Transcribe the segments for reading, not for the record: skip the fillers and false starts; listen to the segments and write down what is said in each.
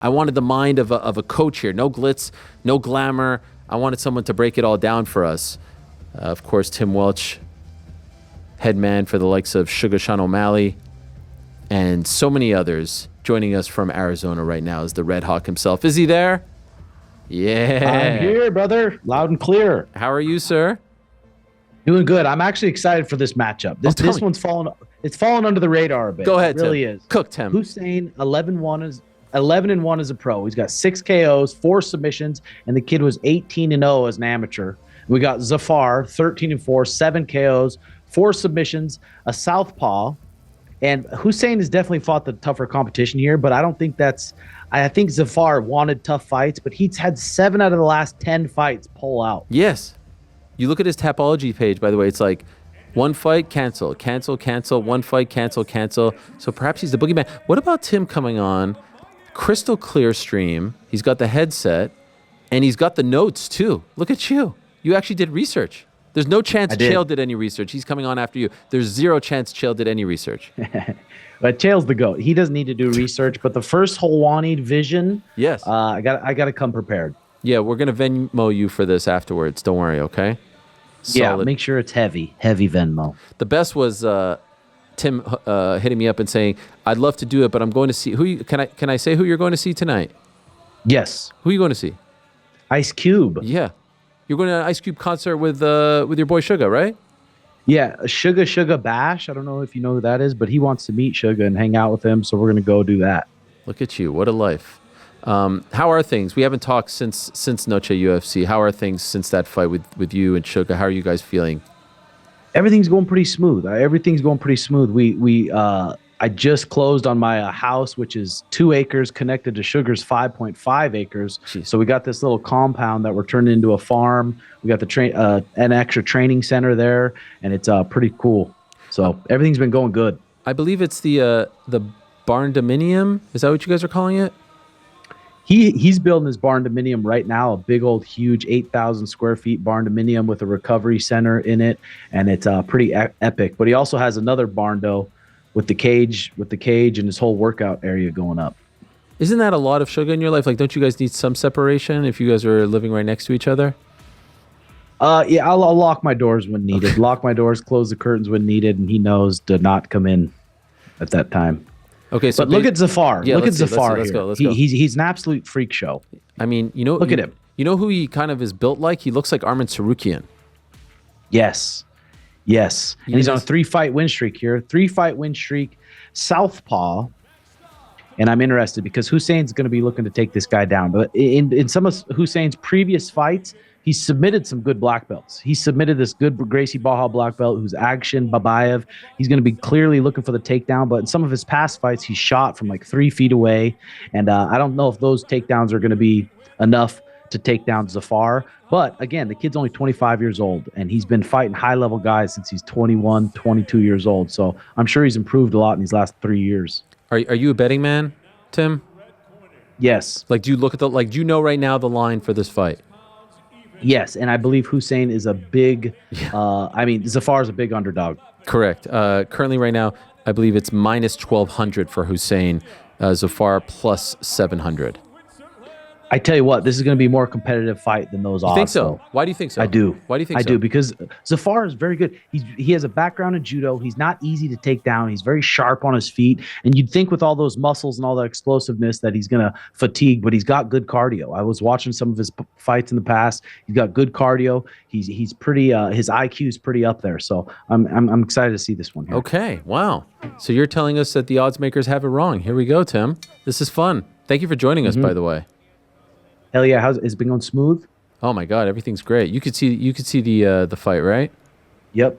I wanted the mind of a coach here. No glitz, no glamour. I wanted someone to break it all down for us. Of course, Tim Welch, head man for the likes of Sugar Sean O'Malley, and so many others. Joining us from Arizona right now is the Red Hawk himself. Is he there? Yeah. I'm here, brother. Loud and clear. How are you, sir? Doing good. I'm actually excited for this matchup. This one's fallen under the radar a bit. Go ahead, it really Tim. is. Cook, Tim. Husein, 11-1 as a pro. He's got 6 KOs, 4 submissions, and the kid was 18-0 as an amateur. We got Zafar, 13-4, 7 KOs, 4 submissions, a southpaw. And Husein has definitely fought the tougher competition here, but I don't think that's – I think Zafar wanted tough fights, but he's had 7 out of the last 10 fights pull out. Yes. You look at his Tapology page, by the way, it's like one fight, cancel, cancel, cancel, one fight, cancel, cancel. So perhaps he's the boogeyman. What about Tim coming on, crystal clear stream, he's got the headset, and he's got the notes too. Look at you. You actually did research. There's no chance Chael did any research. He's coming on after you. There's 0 chance Chael did any research. But Chael's the GOAT. He doesn't need to do research. But the first Helwanivision, yes, I got to come prepared. Yeah, we're gonna Venmo you for this afterwards. Don't worry, okay? Solid. Yeah, make sure it's heavy Venmo. The best was Tim hitting me up and saying, "I'd love to do it, but I'm going to see who. Can I say who you're going to see tonight?" Yes. Who are you going to see? Ice Cube. Yeah. You're going to an Ice Cube concert with your boy Suga, right? Yeah, Suga Bash. I don't know if you know who that is, but he wants to meet Suga and hang out with him, so we're going to go do that. Look at you. What a life. How are things? We haven't talked since Noche UFC. How are things since that fight with you and Suga? How are you guys feeling? Everything's going pretty smooth. I just closed on my house, which is 2 acres connected to Sugar's 5.5 acres. Jeez. So we got this little compound that we're turning into a farm. We got an extra training center there, and it's pretty cool. So everything's been going good. I believe it's the barn dominium. Is that what you guys are calling it? He's building his barn dominium right now, a big old huge 8,000 square feet barn dominium with a recovery center in it, and it's pretty epic. But he also has another barn dough with the cage and his whole workout area going up. Isn't that a lot of Suga in your life? Like, don't you guys need some separation if you guys are living right next to each other? Yeah, I'll lock my doors when needed. Okay. Lock my doors, close the curtains when needed, and he knows to not come in at that time. Okay, so but look at Zafar. Yeah, look at Zafar. Let's go. He's an absolute freak show. I mean, look at him. You know who he kind of is built like? He looks like Arman Sarukian. Yes. And he's on a 3-fight win streak here. 3-fight win streak, southpaw. And I'm interested because Husein's going to be looking to take this guy down. But in some of Husein's previous fights, he submitted some good black belts. He submitted this good Gracie Baja black belt who's Akshan Babayev. He's going to be clearly looking for the takedown. But in some of his past fights, he shot from like 3 feet away. And I don't know if those takedowns are going to be enough to take down Zafar. But again, the kid's only 25 years old, and he's been fighting high-level guys since he's 21, 22 years old. So I'm sure he's improved a lot in these last 3 years. Are you a betting man, Tim? Yes. Like, do you look at do you know right now the line for this fight? Yes, and I believe Husein is a big, Zafar is a big underdog. Correct. Currently right now, I believe it's minus 1,200 for Husein, Zafar plus 700. I tell you what, this is going to be a more competitive fight than those odds. You think so? Why do you think so? I do. Why do you think so? I do, because Zafar is very good. He has a background in judo. He's not easy to take down. He's very sharp on his feet. And you'd think with all those muscles and all that explosiveness that he's going to fatigue, but he's got good cardio. I was watching some of his fights in the past. He's got good cardio. He's pretty, his IQ is pretty up there. So I'm excited to see this one here. Okay. Wow. So you're telling us that the odds makers have it wrong. Here we go, Tim. This is fun. Thank you for joining us, by the way. Hell yeah! Has it been going smooth? Oh my God, everything's great. You could see the fight, right? Yep.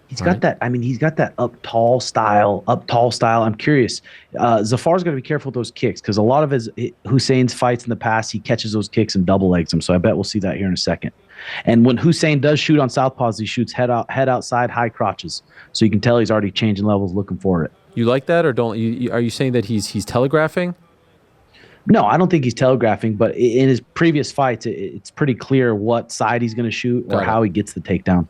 He's got that. I mean, he's got that up tall style. I'm curious. Zafar's got to be careful with those kicks because a lot of Husein's fights in the past, he catches those kicks and double legs them. So I bet we'll see that here in a second. And when Husein does shoot on southpaws, he shoots head outside, high crotches. So you can tell he's already changing levels, looking for it. You like that, or don't? Are you saying that he's telegraphing? No, I don't think he's telegraphing, but in his previous fights, it's pretty clear what side he's going to shoot or how he gets the takedown.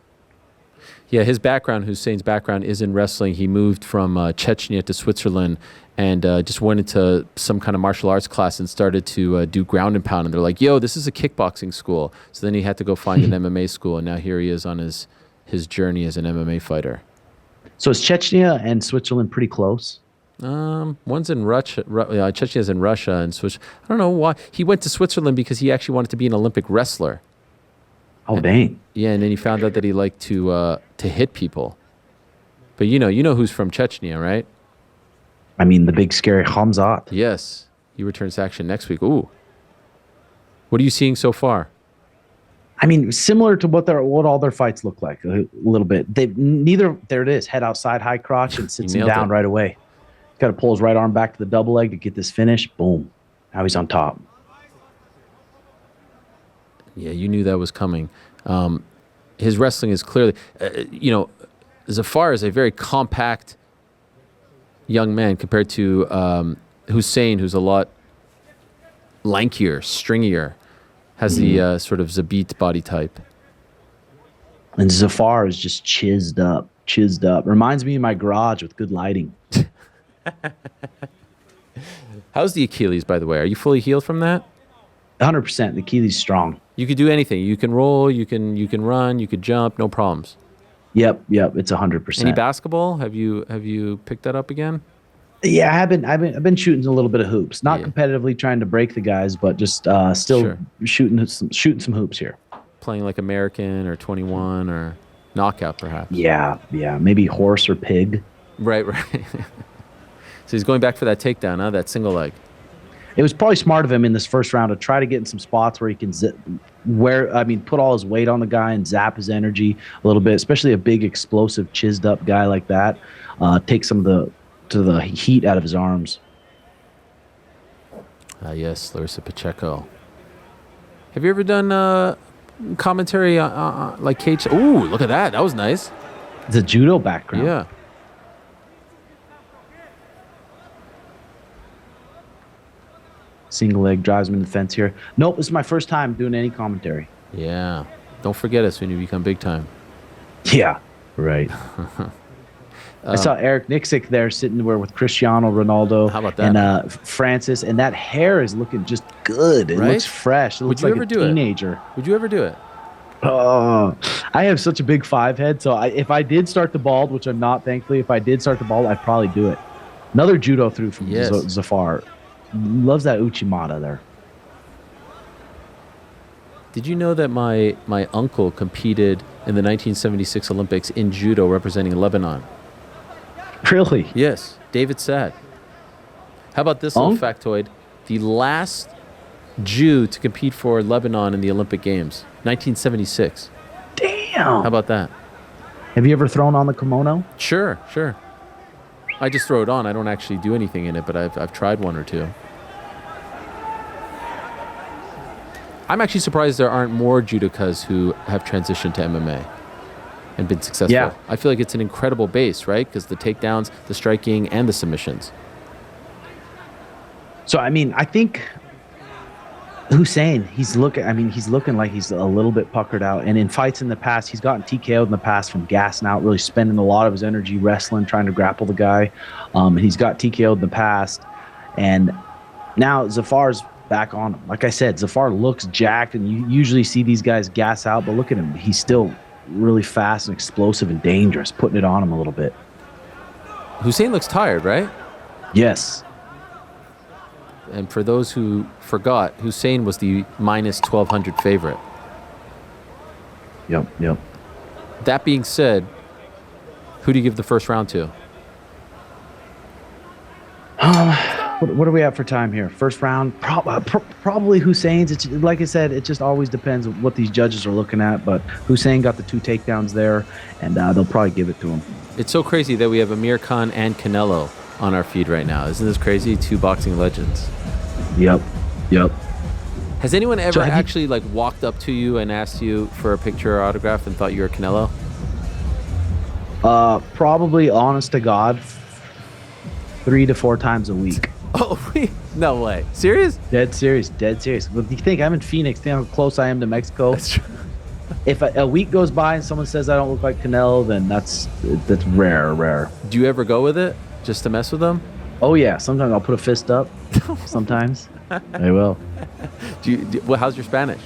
Yeah, his background, Hussein's background, is in wrestling. He moved from Chechnya to Switzerland and just went into some kind of martial arts class and started to do ground and pound. And they're like, yo, this is a kickboxing school. So then he had to go find an MMA school, and now here he is on his journey as an MMA fighter. So is Chechnya and Switzerland pretty close? One's in Russia. Chechnya's in Russia, and I don't know why. He went to Switzerland because he actually wanted to be an Olympic wrestler. Oh, dang. Yeah, and then he found out that he liked to hit people. But you know who's from Chechnya, right? I mean, the big scary Hamzat. Yes. He returns to action next week. Ooh. What are you seeing so far? I mean, similar to what all their fights look like a little bit. There it is, head outside, high crotch, and sits him down right away. Got to pull his right arm back to the double leg to get this finish. Boom. Now he's on top. Yeah, you knew that was coming. His wrestling is clearly, Zafar is a very compact young man compared to Husein, who's a lot lankier, stringier, has the sort of Zabit body type. And Zafar is just chiseled up. Reminds me of my garage with good lighting. How's the Achilles, by the way? Are you fully healed from that? 100%. The Achilles strong. You could do anything. You can roll. You can run. You could jump. No problems. Yep. It's 100%. Any basketball? Have you picked that up again? Yeah, I've been shooting a little bit of hoops. Not competitively trying to break the guys, but just still shooting some hoops here. Playing like American or 21 or knockout, perhaps. Yeah. Maybe horse or pig. Right. So he's going back for that takedown, huh? That single leg. It was probably smart of him in this first round to try to get in some spots where he can put all his weight on the guy and zap his energy a little bit, especially a big, explosive, chiseled up guy like that. Take some of the heat out of his arms. Yes, Larissa Pacheco. Have you ever done commentary like cage? Ooh, look at that. That was nice. The judo background. Yeah. Single leg drives him in the fence here. Nope, this is my first time doing any commentary. Yeah. Don't forget us when you become big time. Yeah, right. I saw Eric Nixick there sitting there with Cristiano Ronaldo. How about that? And Francis, and that hair is looking just good. It looks fresh. It looks like a teenager. Would you ever do it? Oh, I have such a big five head, so if I did start the bald, which I'm not, thankfully, if I did start the bald, I'd probably do it. Another judo through from Zafar. Loves that Uchimata there. Did you know that my uncle competed in the 1976 Olympics in judo representing Lebanon? Really? Yes, David Sad. How about this little factoid? The last Jew to compete for Lebanon in the Olympic Games, 1976. Damn. How about that? Have you ever thrown on the kimono? Sure. I just throw it on. I don't actually do anything in it, but I've tried one or two. I'm actually surprised there aren't more judokas who have transitioned to MMA and been successful. Yeah. I feel like it's an incredible base, right? Because the takedowns, the striking, and the submissions. So, I mean, I think Husein, he's looking like he's a little bit puckered out. And in fights in the past, he's gotten TKO'd in the past from gassing out, really spending a lot of his energy wrestling, trying to grapple the guy. He's got TKO'd in the past. And now Zafar's back on him. Like I said, Zafar looks jacked, and you usually see these guys gas out, but look at him. He's still really fast and explosive and dangerous, putting it on him a little bit. Husein looks tired, right? Yes. And for those who forgot, Husein was the minus 1,200 favorite. Yep. That being said, who do you give the first round to? What do we have for time here? First round, probably Hussein's. It's, like I said, it just always depends on what these judges are looking at. But Husein got the 2 takedowns there, and they'll probably give it to him. It's so crazy that we have Amir Khan and Canelo on our feed right now. Isn't this crazy? 2 boxing legends. Yep. Has anyone ever actually walked up to you and asked you for a picture or autograph and thought you were Canelo? Probably, honest to God, 3 to 4 times a week. Oh, no way. Serious? Dead serious. Well, do you think I'm in Phoenix? Think how close I am to Mexico? That's true. If a week goes by and someone says I don't look like Canelo, then that's rare. Do you ever go with it just to mess with them? Oh yeah, sometimes I'll put a fist up. Sometimes I will. Well, how's your Spanish?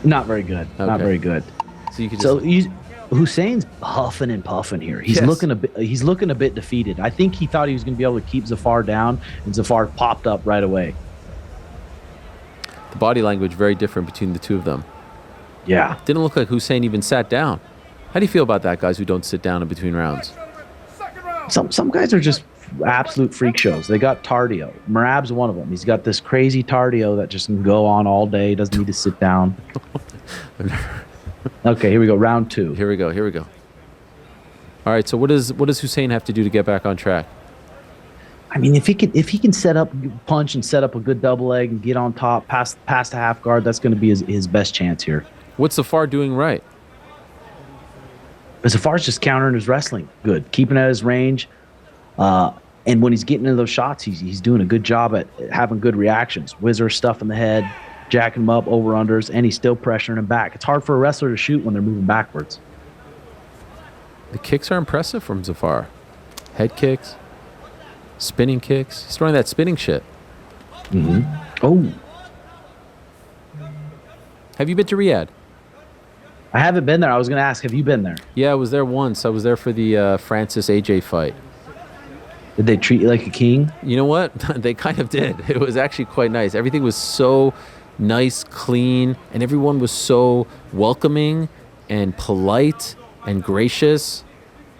Not very good. Okay. Not very good. So you could just. Hussein's huffing and puffing here. He's Yes. looking a bit defeated. I think he thought he was going to be able to keep Zafar down, and Zafar popped up right away. The body language very different between the two of them. Yeah. Didn't look like Husein even sat down. How do you feel about that, guys who don't sit down in between rounds? Some guys are just absolute freak shows. They got Tardio. Merab's one of them. He's got this crazy Tardio that just can go on all day. Doesn't need to sit down. Okay, here we go. Round 2. Here we go. All right. So what does Husein have to do to get back on track? I mean, if he can set up punch and set up a good double leg and get on top past the half guard, that's going to be his best chance here. What's Zafar doing right? But Zafar's just countering his wrestling good, keeping at his range. And when he's getting into those shots, he's doing a good job at having good reactions. Whizzer stuff in the head, jacking him up, over-unders, and he's still pressuring him back. It's hard for a wrestler to shoot when they're moving backwards. The kicks are impressive from Zafar. Head kicks, spinning kicks. He's throwing that spinning shit. Mm-hmm. Oh. Have you been to Riyadh? I haven't been there. I was going to ask, have you been there? Yeah, I was there once. I was there for the Francis AJ fight. Did they treat you like a king? You know what? They kind of did. It was actually quite nice. Everything was so nice, clean, and everyone was so welcoming and polite and gracious.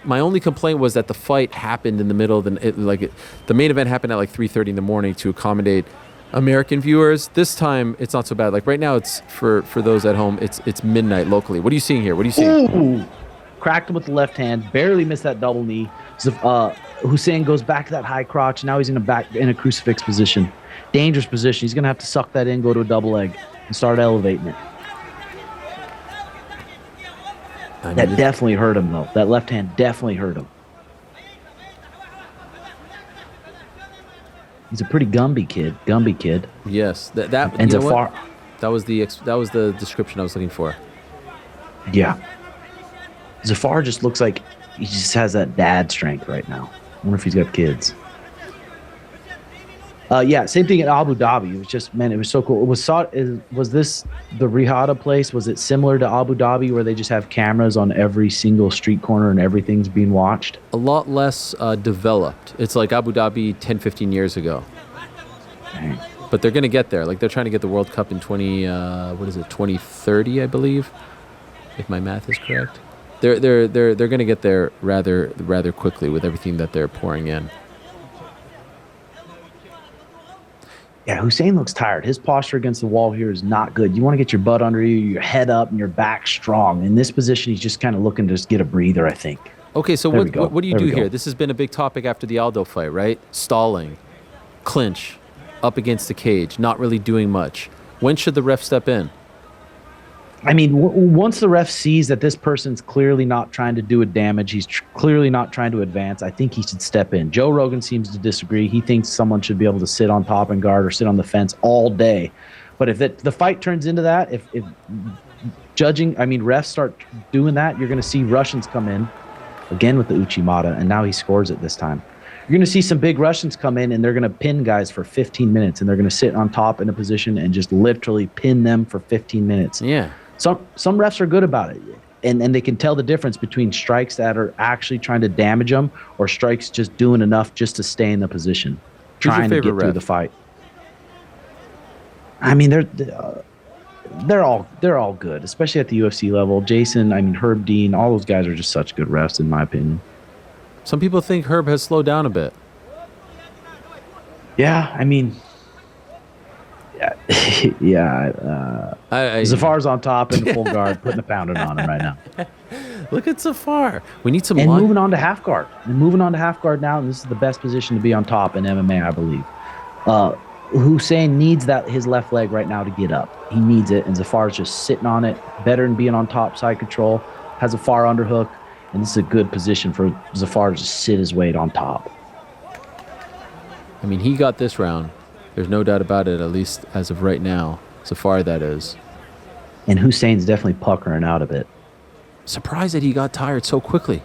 My only complaint was that the fight happened in the middle of the main event happened at like 3:30 in the morning to accommodate American viewers. This time it's not so bad. Like right now, it's for those at home. It's midnight locally. What are you seeing here? What are you seeing? Ooh. Cracked him with the left hand. Barely missed that double knee. Husein goes back to that high crotch. Now he's in a crucifix position. Dangerous position. He's going to have to suck that in, go to a double leg, and start elevating it. That definitely hurt him, though. That left hand definitely hurt him. He's a pretty Gumby kid. Yes, that And you know Zafar. what? That was the description I was looking for. Yeah. Zafar just looks like he just has that dad strength right now. I wonder if he's got kids. Yeah, same thing at Abu Dhabi. It was just, man, it was so cool. Was this the Rihada place? Was it similar to Abu Dhabi where they just have cameras on every single street corner and everything's being watched? A lot less developed. It's like Abu Dhabi 10, 15 years ago. Dang. But they're going to get there. Like they're trying to get the World Cup in 2030, I believe, if my math is correct. They're going to get there rather quickly with everything that they're pouring in. Yeah, Husein looks tired. His posture against the wall here is not good. You want to get your butt under you, your head up, and your back strong. In this position, he's just kind of looking to just get a breather, I think. Okay, so what do you do There we here? go. This has been a big topic after the Aldo fight, right? Stalling, clinch, up against the cage, not really doing much. When should the ref step in? I mean, once the ref sees that this person's clearly not trying to do a damage, he's clearly not trying to advance, I think he should step in. Joe Rogan seems to disagree. He thinks someone should be able to sit on top and guard or sit on the fence all day. But if the fight turns into that, if refs start doing that, you're going to see Russians come in, again with the Uchimata, and now he scores it this time. You're going to see some big Russians come in, and they're going to pin guys for 15 minutes, and they're going to sit on top in a position and just literally pin them for 15 minutes. Yeah. Some refs are good about it, and they can tell the difference between strikes that are actually trying to damage them or strikes just doing enough just to stay in the position, trying to get through the fight. I mean, they're all good, especially at the UFC level. Jason, Herb Dean, all those guys are just such good refs, in my opinion. Some people think Herb has slowed down a bit. Yeah, Zafar's on top in full guard, putting a pounding on him right now. Look at Zafar. We need some And line. moving on to half guard. Now, and this is the best position to be on top in MMA, I believe. Husein needs his left leg right now to get up. He needs it, and Zafar's just sitting on it, better than being on top, side control, has a far underhook, and this is a good position for Zafar to just sit his weight on top. He got this round. There's no doubt about it, at least as of right now. Zafar, that is. And Hussein's definitely puckering out a bit. Surprised that he got tired so quickly.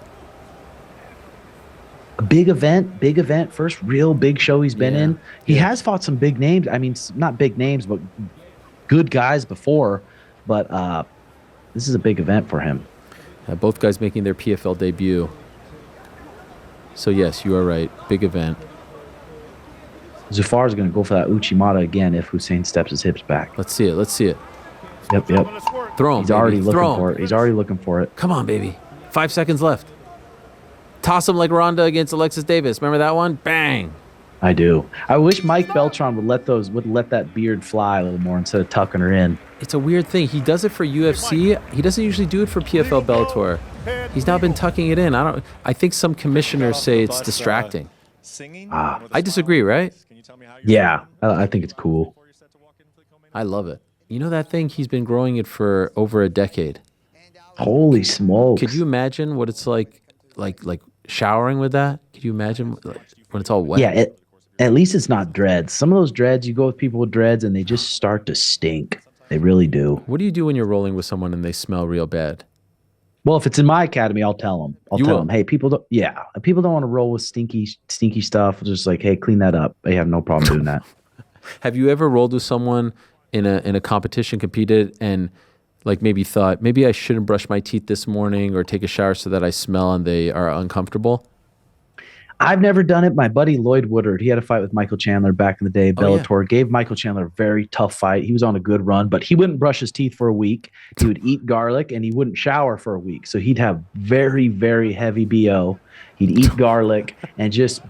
A big event, first real big show he's been in. He has fought some big names. I mean, not big names, but good guys before. But this is a big event for him. Both guys making their PFL debut. So, yes, you are right. Big event. Zafar's going to go for that Uchimata again if Husein steps his hips back. Let's see it. Let's see it. Yep. Throw him, He's already baby. looking for it. He's already looking for it. Come on, baby. 5 seconds left. Toss him like Ronda against Alexis Davis. Remember that one? Bang. I do. I wish Mike Beltran would let that beard fly a little more instead of tucking her in. It's a weird thing. He does it for UFC. He doesn't usually do it for PFL Bellator. He's now been tucking it in. I think some commissioners say it's distracting. I disagree, right? Yeah, I think it's cool. I love it. You know that thing? He's been growing it for over a decade. Holy smokes. Could you imagine what it's like showering with that? Could you imagine when it's all wet? Yeah, at least it's not dreads. Some of those dreads, you go with people with dreads and they just start to stink. They really do. What do you do when you're rolling with someone and they smell real bad? Well, if it's in my academy, I'll tell them. I'll tell them, hey, people don't want to roll with stinky stuff. Just like, hey, clean that up. They have no problem doing that. Have you ever rolled with someone in a competition, competed, and like maybe thought, maybe I shouldn't brush my teeth this morning or take a shower so that I smell and they are uncomfortable? I've never done it. My buddy Lloyd Woodard, he had a fight with Michael Chandler back in the day. Bellator gave Michael Chandler a very tough fight. He was on a good run, but he wouldn't brush his teeth for a week. He would eat garlic and he wouldn't shower for a week. So he'd have very, very heavy BO. He'd eat garlic and just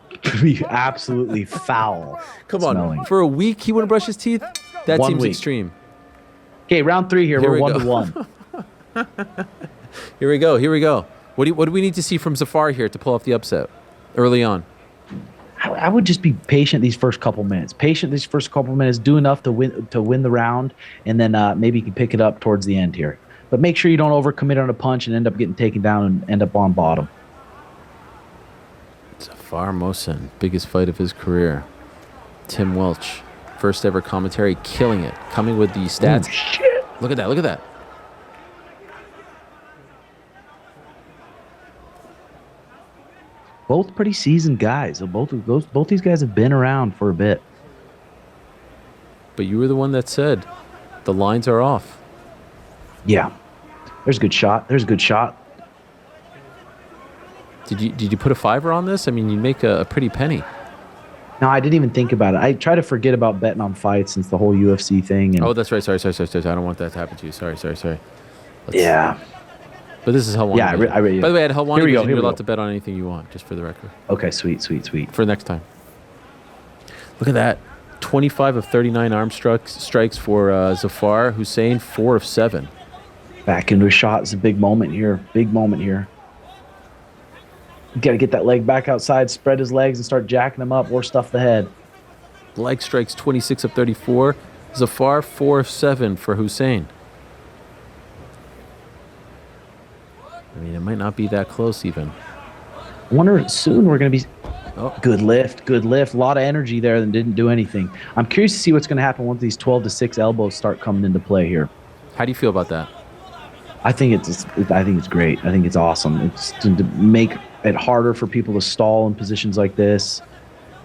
be absolutely foul. Come smelling. on. For a week, he wouldn't brush his teeth? That 1 seems week. Extreme. Okay, round 3 here. We're 1-1. Here we go. What do we need to see from Zafar here to pull off the upset early on? I would just be patient these first couple minutes. Do enough to win the round, and then maybe you can pick it up towards the end here. But make sure you don't overcommit on a punch and end up getting taken down and end up on bottom. Zafar Mohsen, biggest fight of his career. Tim Welch, first ever commentary, killing it, coming with the stats. Oh, shit. Look at that. Both pretty seasoned guys. Both these guys have been around for a bit. But you were the one that said the lines are off. Yeah. There's a good shot. Did you put a $5 on this? I mean, you'd make a pretty penny. No, I didn't even think about it. I try to forget about betting on fights since the whole UFC thing. Oh, that's right. Sorry. I don't want that to happen to you. Sorry. Yeah. But this is Helwani. Yeah, By the way, at Helwanivision, you're allowed go. to bet on anything you want, just for the record. Okay, sweet. For next time. Look at that. 25 of 39 arm strikes for Zafar. Husein, 4 of 7. Back into a shot is a big moment here. You got to get that leg back outside, spread his legs, and start jacking them up or stuff the head. Leg strikes, 26 of 34. Zafar, 4 of 7 for Husein. I mean, it might not be that close even. I wonder soon we're going to be... Oh, good lift. A lot of energy there and didn't do anything. I'm curious to see what's going to happen once these 12-6 elbows start coming into play here. How do you feel about that? I think it's great. I think it's awesome. It's to make it harder for people to stall in positions like this,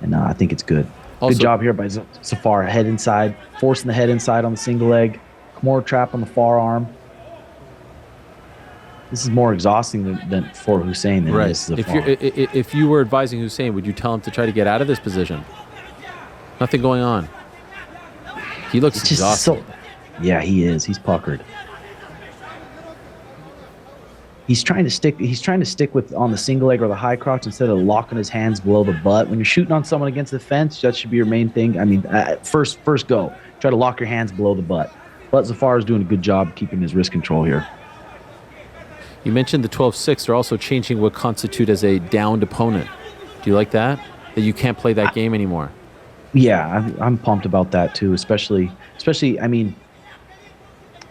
and I think it's good. Also, good job here by Zafar. Head inside, forcing the head inside on the single leg. Kimura trap on the forearm. This is more exhausting than for Husein than it is Zafar. If you were advising Husein, would you tell him to try to get out of this position? Nothing going on. He looks exhausted. Yeah, he is. He's puckered. He's trying to stick with on the single leg or the high crotch instead of locking his hands below the butt. When you're shooting on someone against the fence, that should be your main thing. I mean, first go. Try to lock your hands below the butt. But Zafar is doing a good job keeping his wrist control here. You mentioned the 12-6. They're also changing what constitute as a downed opponent. Do you like that? That you can't play that game anymore? Yeah, I'm pumped about that too. Especially, I mean,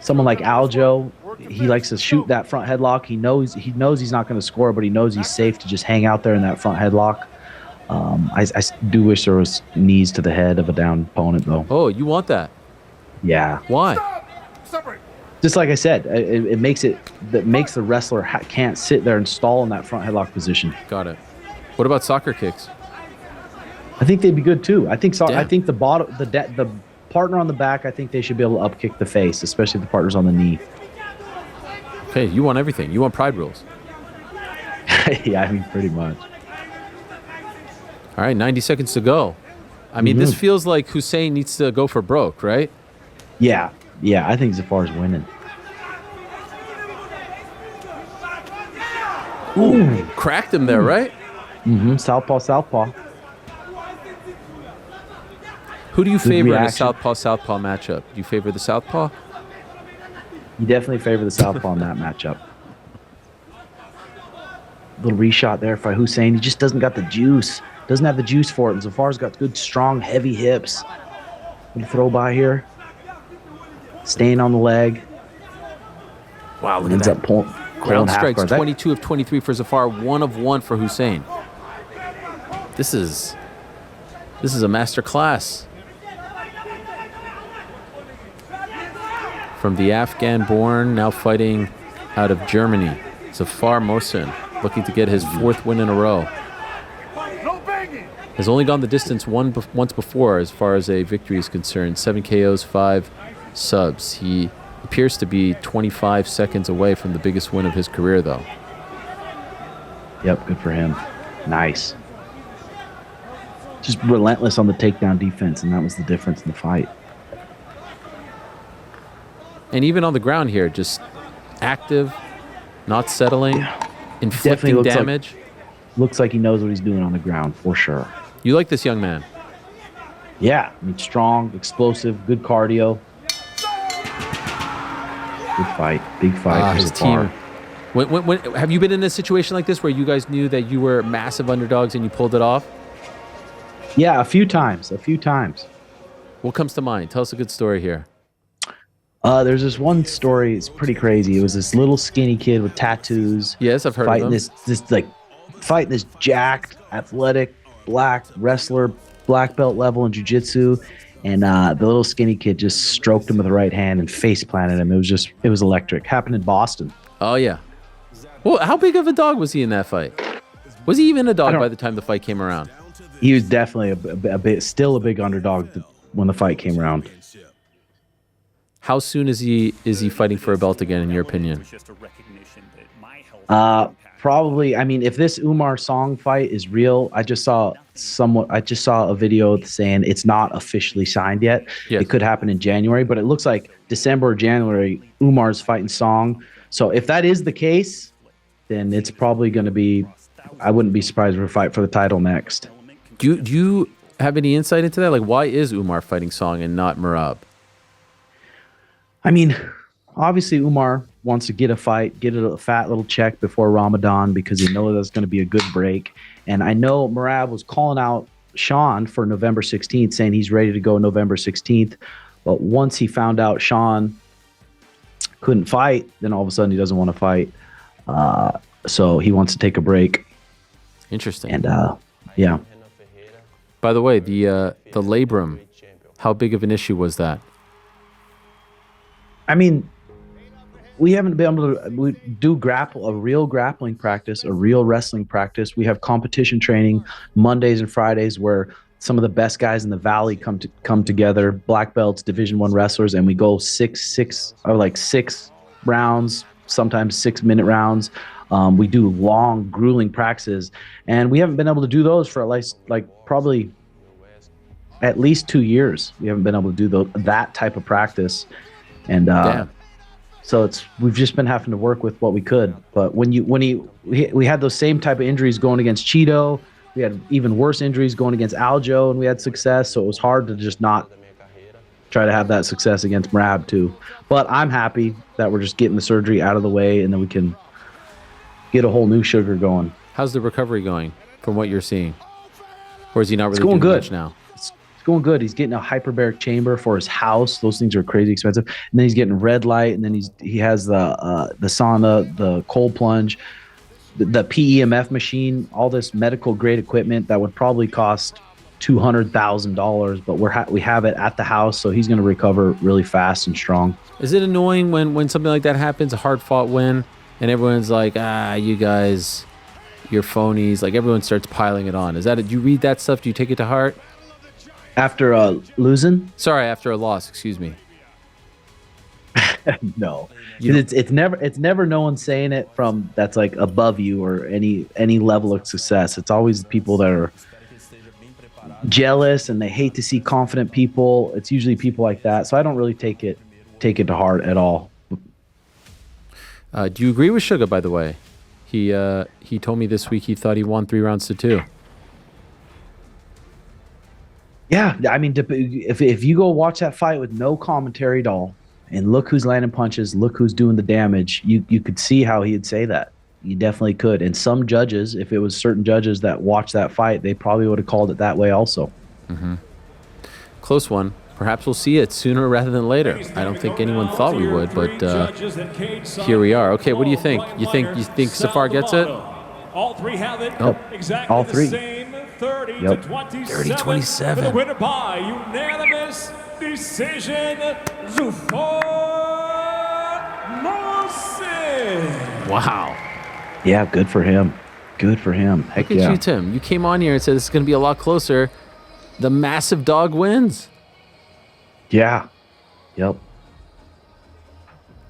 someone like Aljo, he likes to shoot that front headlock. He knows he's not going to score, but he knows he's safe to just hang out there in that front headlock. I do wish there was knees to the head of a down opponent, though. Oh, you want that? Yeah. Why? Stop it. Just like I said, it makes the wrestler can't sit there and stall in that front headlock position. Got it. What about soccer kicks? I think they'd be good too. I think Damn. I think the partner on the back, I think they should be able to up kick the face, especially if the partner's on the knee. Okay, you want everything. You want pride rules. Yeah, I mean, pretty much. All right, 90 seconds to go. I mean, this feels like Husein needs to go for broke, right? Yeah, I think Zafar's winning. Ooh, cracked him there, right? Mm-hmm. Southpaw. Who do you favor in a reaction. southpaw matchup? Do you favor the southpaw? You definitely favor the southpaw in that matchup. Little reshot there by Husein. He just doesn't got the juice. Doesn't have the juice for it. And Zafar's got good, strong, heavy hips. Little throw by here. Staying on the leg. Wow, look Ends at up that. pulling Ground half strikes, guard. 22 of 23 for Zafar, 1 of 1 for Husein. This is a master class. From the Afghan-born, now fighting out of Germany, Zafar Mohsen, looking to get his 4th win in a row. Has only gone the distance once before as far as a victory is concerned. 7 KOs, 5 subs. He appears to be 25 seconds away from the biggest win of his career, though. Yep, good for him. Nice. Just relentless on the takedown defense, and that was the difference in the fight. And even on the ground here, just active, not settling, inflicting Definitely damage. Looks like he knows what he's doing on the ground, for sure. You like this young man? Yeah, I mean, strong, explosive, good cardio. Good fight. Big fight. His team. When, have you been in a situation like this where you guys knew that you were massive underdogs and you pulled it off? Yeah, a few times. What comes to mind? Tell us a good story here. There's this one story. It's pretty crazy. It was this little skinny kid with tattoos. Yes, I've heard of him. Fighting this jacked, athletic, black wrestler, black belt level in jiu-jitsu. And the little skinny kid just stroked him with the right hand and face planted him. It was electric. Happened in Boston. Oh, yeah. Well, how big of a dog was he in that fight? Was he even a dog by the time the fight came around? He was definitely still a big underdog when the fight came around. How soon is he fighting for a belt again, in your opinion? Probably. I mean, if this Umar Song fight is real, I just saw a video saying it's not officially signed yet. Yes. It could happen in January, but it looks like December or January, Umar's fighting Song. So if that is the case, then it's probably going to be. I wouldn't be surprised if we fight for the title next. Do you have any insight into that? Like, why is Umar fighting Song and not Merab? I mean, obviously Umar wants to get a fight, get a fat little check before Ramadan because he knows that's going to be a good break. And I know Merab was calling out Sean for November 16th, saying he's ready to go November 16th. But once he found out Sean couldn't fight, then all of a sudden he doesn't want to fight. So he wants to take a break. Interesting. And yeah. By the way, the labrum, how big of an issue was that? I mean, we haven't been able to do a real grappling practice, a real wrestling practice. We have competition training Mondays and Fridays where some of the best guys in the valley come together, black belts, Division I wrestlers, and we go six rounds, sometimes 6-minute rounds. We do long, grueling practices, and we haven't been able to do those for probably at least 2 years. We haven't been able to do that type of practice. And so we've just been having to work with what we could. But we had those same type of injuries going against Cheeto, we had even worse injuries going against Aljo, and we had success. So it was hard to just not try to have that success against Merab too. But I'm happy that we're just getting the surgery out of the way, and then we can get a whole new sugar going. How's the recovery going from what you're seeing? Or is he not really It's going doing good much now? It's going good. He's getting a hyperbaric chamber for his house. Those things are crazy expensive. And then he's getting red light, and then he has the sauna, the cold plunge, the PEMF machine, all this medical grade equipment that would probably cost $200,000, but we have it at the house, so he's going to recover really fast and strong. Is it annoying when something like that happens, a hard-fought win, and everyone's like, you guys, you're phonies. Like, everyone starts piling it on. Is that it? Do you read that stuff? Do you take it to heart? After losing? Sorry, after a loss, excuse me. No. It's never no one saying it from that's like above you or any level of success. It's always people that are jealous and they hate to see confident people. It's usually people like that. So I don't really take it to heart at all. Do you agree with Sugar, by the way? He told me this week he thought he won 3 rounds to 2. Yeah, I mean, if you go watch that fight with no commentary at all, and look who's landing punches, look who's doing the damage, you could see how he'd say that. You definitely could. And some judges, if it was certain judges that watched that fight, they probably would have called it that way also. Mm-hmm. Close one. Perhaps we'll see it sooner rather than later. I don't think anyone thought we would, but here we are. Okay, what do you think? You think Zafar gets it? All three have it. Yep. Exactly All three. the same. 30 Yep. to 27. 30-27. For the winner by unanimous decision, Zafar Mohsen. Wow. Yeah, good for him. Good for him. Heck Look at yeah. you, Tim. You came on here and said this is going to be a lot closer. The massive dog wins. Yeah. Yep.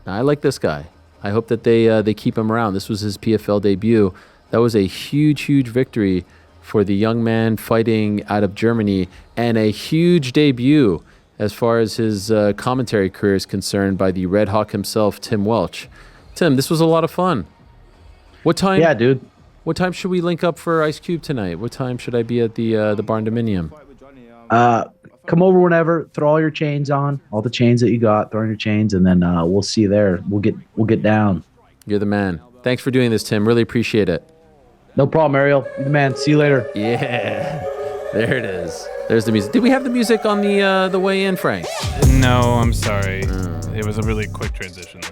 I like this guy. I hope that they keep him around. This was his PFL debut. That was a huge, huge victory for the young man fighting out of Germany, and a huge debut as far as his commentary career is concerned by the Red Hawk himself, Tim Welch. Tim, this was a lot of fun. What time? Yeah, dude. What time should we link up for Ice Cube tonight? What time should I be at the Barn Dominium? Come over whenever. Throw all your chains on, all the chains that you got. Throw in your chains, and then we'll see you there. We'll get down. You're the man. Thanks for doing this, Tim. Really appreciate it. No problem, Ariel. You're the man. See you later. Yeah, there it is. There's the music. Did we have the music on the way in, Frank? No, I'm sorry. It was a really quick transition there.